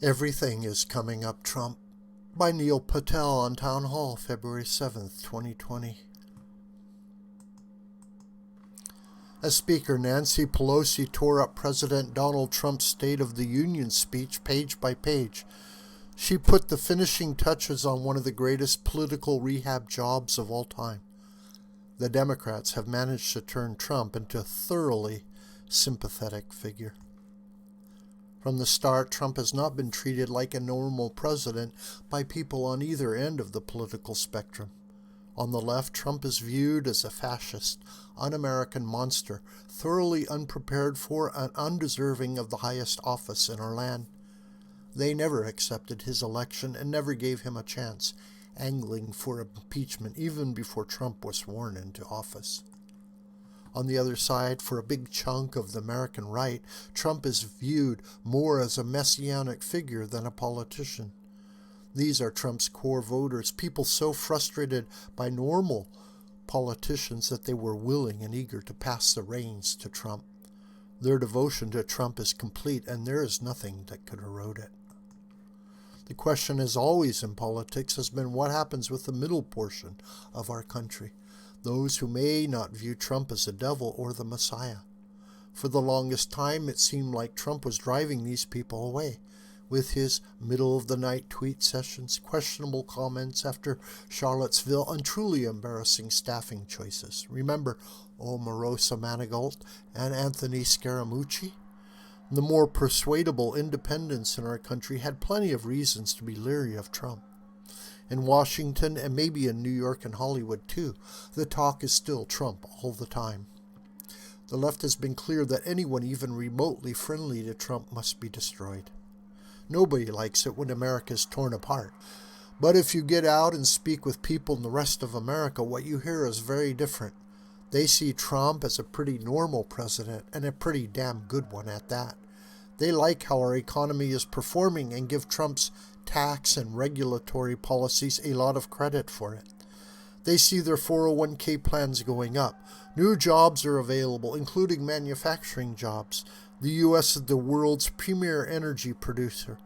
Everything is Coming Up Trump by Neil Patel on Townhall, February 7th, 2020. As Speaker, Nancy Pelosi tore up President Donald Trump's State of the Union speech page by page. She put the finishing touches on one of the greatest political rehab jobs of all time. The Democrats have managed to turn Trump into a thoroughly sympathetic figure. From the start, Trump has not been treated like a normal president by people on either end of the political spectrum. On the left, Trump is viewed as a fascist, un-American monster, thoroughly unprepared for and undeserving of the highest office in our land. They never accepted his election and never gave him a chance, angling for impeachment even before Trump was sworn into office. On the other side, for a big chunk of the American right, Trump is viewed more as a messianic figure than a politician. These are Trump's core voters, people so frustrated by normal politicians that they were willing and eager to pass the reins to Trump. Their devotion to Trump is complete, and there is nothing that could erode it. The question, as always in politics, has been what happens with the middle portion of our country. Those who may not view Trump as the devil or the Messiah. For the longest time, it seemed like Trump was driving these people away with his middle-of-the-night tweet sessions, questionable comments after Charlottesville, and truly embarrassing staffing choices. Remember Omarosa Manigault and Anthony Scaramucci? The more persuadable independents in our country had plenty of reasons to be leery of Trump. In Washington, and maybe in New York and Hollywood too, the talk is still Trump all the time. The left has been clear that anyone even remotely friendly to Trump must be destroyed. Nobody likes it when America is torn apart. But if you get out and speak with people in the rest of America, what you hear is very different. They see Trump as a pretty normal president, and a pretty damn good one at that. They like how our economy is performing and give Trump's tax and regulatory policies a lot of credit for it. They see their 401k plans going up. New jobs are available, including manufacturing jobs. The U.S. is the world's premier energy producer.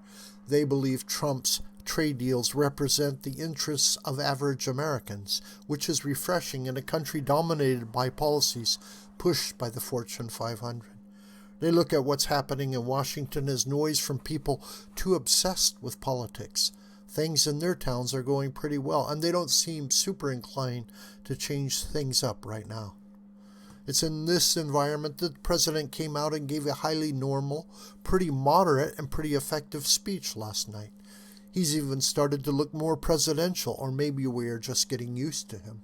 They believe Trump's trade deals represent the interests of average Americans, which is refreshing in a country dominated by policies pushed by the Fortune 500. They look at what's happening in Washington as noise from people too obsessed with politics. Things in their towns are going pretty well, and they don't seem super inclined to change things up right now. It's in this environment that the president came out and gave a highly normal, pretty moderate, and pretty effective speech last night. He's even started to look more presidential, or maybe we are just getting used to him.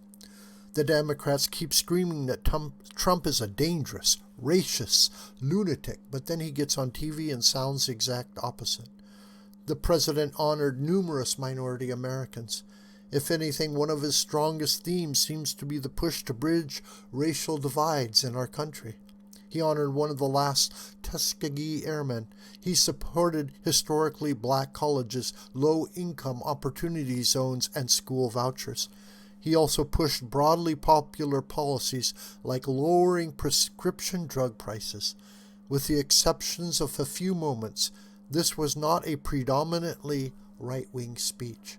The Democrats keep screaming that Trump is a dangerous, racist lunatic, but then he gets on TV and sounds the exact opposite. The president honored numerous minority Americans. If anything, one of his strongest themes seems to be the push to bridge racial divides in our country. He honored one of the last Tuskegee Airmen. He supported historically black colleges, low-income opportunity zones, and school vouchers. He also pushed broadly popular policies like lowering prescription drug prices. With the exceptions of a few moments, this was not a predominantly right-wing speech.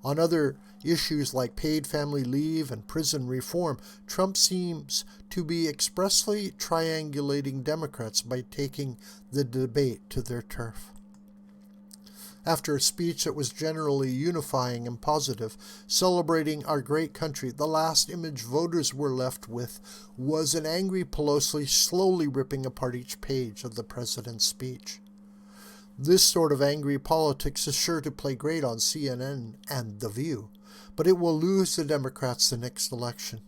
On other issues like paid family leave and prison reform, Trump seems to be expressly triangulating Democrats by taking the debate to their turf. After a speech that was generally unifying and positive, celebrating our great country, the last image voters were left with was an angry Pelosi slowly ripping apart each page of the president's speech. This sort of angry politics is sure to play great on CNN and The View, but it will lose the Democrats the next election.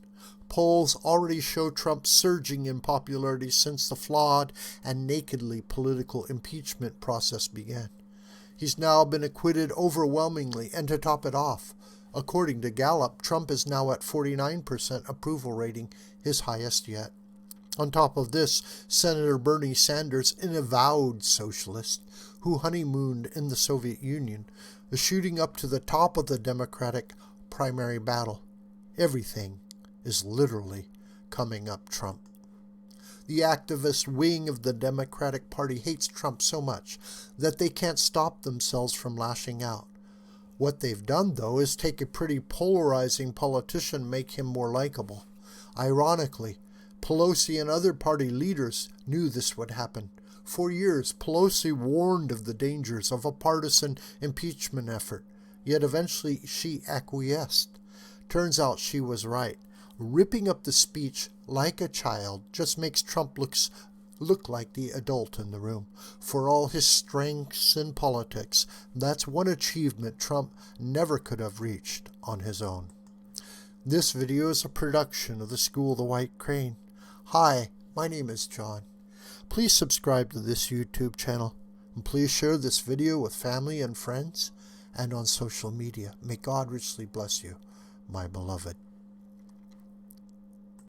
Polls already show Trump surging in popularity since the flawed and nakedly political impeachment process began. He's now been acquitted overwhelmingly, and to top it off, according to Gallup, Trump is now at 49% approval rating, his highest yet. On top of this, Senator Bernie Sanders, an avowed socialist who honeymooned in the Soviet Union, is shooting up to the top of the Democratic primary battle. Everything is literally coming up Trump. The activist wing of the Democratic Party hates Trump so much that they can't stop themselves from lashing out. What they've done, though, is take a pretty polarizing politician and make him more likable. Ironically, Pelosi and other party leaders knew this would happen. For years, Pelosi warned of the dangers of a partisan impeachment effort, yet eventually she acquiesced. Turns out she was right. Ripping up the speech like a child just makes Trump look like the adult in the room. For all his strengths in politics, that's one achievement Trump never could have reached on his own. This video is a production of the School of the White Crane. Hi, my name is John. Please subscribe to this YouTube channel, and please share this video with family and friends and on social media. May God richly bless you, my beloved.